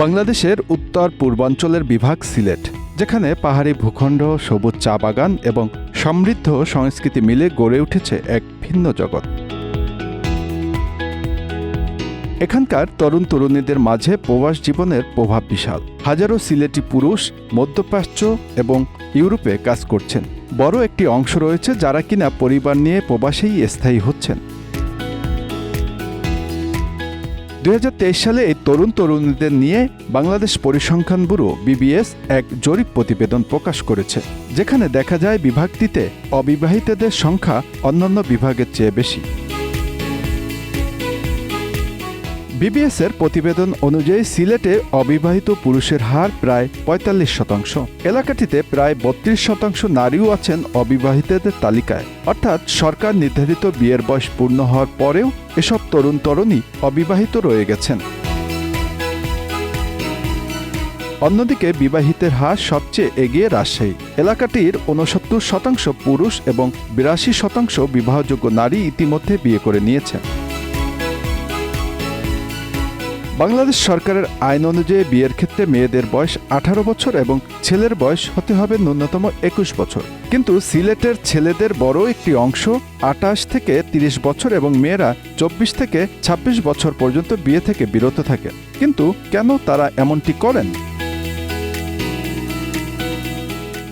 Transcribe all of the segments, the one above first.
বাংলাদেশের উত্তর পূর্বাঞ্চলের বিভাগ সিলেট, যেখানে পাহাড়ি ভূখণ্ড, সবুজ চা বাগান এবং সমৃদ্ধ সংস্কৃতি মিলে গড়ে উঠেছে এক ভিন্ন জগৎ। এখানকার তরুণ তরুণীদের মাঝে প্রবাস জীবনের প্রভাব বিশাল। হাজারো সিলেটি পুরুষ মধ্যপ্রাচ্য এবং ইউরোপে কাজ করছেন। বড় একটি অংশ রয়েছে যারা কিনা পরিবার নিয়ে প্রবাসেই স্থায়ী হচ্ছেন। 2023 সালে এই তরুণ তরুণীদের নিয়ে বাংলাদেশ পরিসংখ্যান ব্যুরো BBS এক জরিপ প্রতিবেদন প্রকাশ করেছে, যেখানে দেখা যায় বিভাগটিতে অবিবাহিতদের সংখ্যা অন্যান্য বিভাগের চেয়ে বেশি। BBS-এর প্রতিবেদন অনুযায়ী সিলেটে অবিবাহিত পুরুষের হার প্রায় 45%। এলাকাটিতে প্রায় 32% নারীও আছেন অবিবাহিতদের তালিকায়, অর্থাৎ সরকার নির্ধারিত বিয়ের বয়স পূর্ণ হওয়ার পরেও এসব তরুণ তরুণী অবিবাহিত রয়ে গেছেন। অন্যদিকে বিবাহিতের হার সবচেয়ে এগিয়ে রাজশাহী। এলাকাটির 69% পুরুষ এবং 82% বিবাহযোগ্য নারী ইতিমধ্যে বিয়ে করে নিয়েছেন। বাংলাদেশ সরকারের আইন অনুযায়ী বিয়ের ক্ষেত্রে মেয়েদের বয়স 18 বছর এবং ছেলের বয়স হতে হবে ন্যূনতম 21 বছর। কিন্তু সিলেটের ছেলেদের বড় একটি অংশ 28 থেকে 30 বছর এবং মেয়েরা 24 থেকে 26 বছর পর্যন্ত বিয়ে থেকে বিরত থাকে। কিন্তু কেন তারা এমনটি করেন?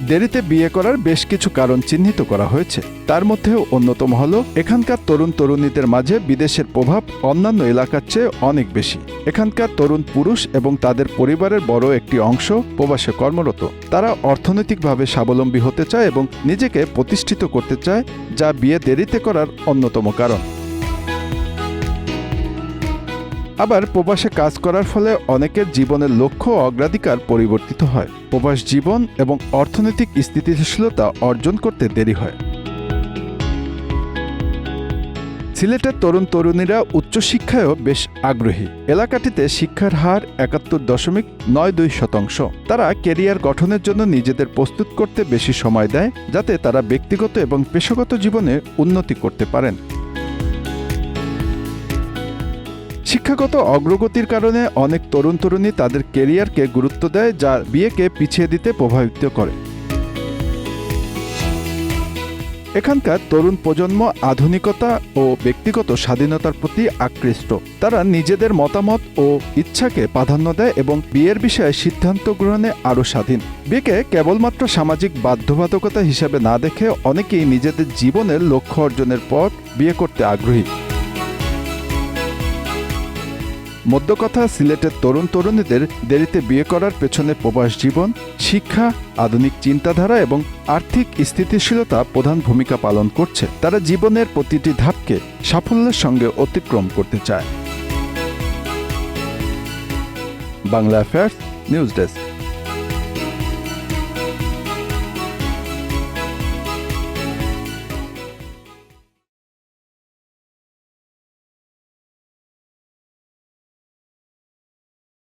দেরিতে বিয়ে করার বেশ কিছু কারণ চিহ্নিত করা হয়েছে। তার মধ্যেও অন্যতম হল এখানকার তরুণ তরুণীদের মাঝে বিদেশের প্রভাব অন্যান্য এলাকার চেয়ে অনেক বেশি। এখানকার তরুণ পুরুষ এবং তাদের পরিবারের বড় একটি অংশ প্রবাসে কর্মরত। তারা অর্থনৈতিকভাবে স্বাবলম্বী হতে চায় এবং নিজেকে প্রতিষ্ঠিত করতে চায়, যা বিয়ে দেরিতে করার অন্যতম কারণ। আবার প্রবাসে কাজ করার ফলে অনেকের জীবনের লক্ষ্য ও অগ্রাধিকার পরিবর্তিত হয়। প্রবাস জীবন এবং অর্থনৈতিক স্থিতিশীলতা অর্জন করতে দেরি হয়। সিলেটের তরুণ তরুণীরা উচ্চশিক্ষায়ও বেশ আগ্রহী। এলাকাটিতে শিক্ষার হার 71.92%। তারা ক্যারিয়ার গঠনের জন্য নিজেদের প্রস্তুত করতে বেশি সময় দেয়, যাতে তারা ব্যক্তিগত এবং পেশাগত জীবনে উন্নতি করতে পারেন। শিক্ষাগত অগ্রগতির কারণে অনেক তরুণ তরুণী তাদের ক্যারিয়ারকে গুরুত্ব দেয়, যা বিয়েকে পিছিয়ে দিতে প্রভাবিত করে। এখানকার তরুণ প্রজন্ম আধুনিকতা ও ব্যক্তিগত স্বাধীনতার প্রতি আকৃষ্ট। তারা নিজেদের মতামত ও ইচ্ছাকে প্রাধান্য দেয় এবং বিয়ের বিষয়ে সিদ্ধান্ত গ্রহণে আরও স্বাধীন। বিয়েকে কেবলমাত্র সামাজিক বাধ্যবাধকতা হিসেবে না দেখে অনেকেই নিজেদের জীবনের লক্ষ্য অর্জনের পর বিয়ে করতে আগ্রহী। মধ্যকথা, সিলেটের তরুণ তরুণীদের দেরিতে বিয়ে করার পেছনে প্রবাস জীবন, শিক্ষা, আধুনিক চিন্তাধারা এবং আর্থিক স্থিতিশীলতা প্রধান ভূমিকা পালন করছে। তারা জীবনের প্রতিটি ধাপকে সাফল্যের সঙ্গে অতিক্রম করতে চায়। Bangla affairs news desk.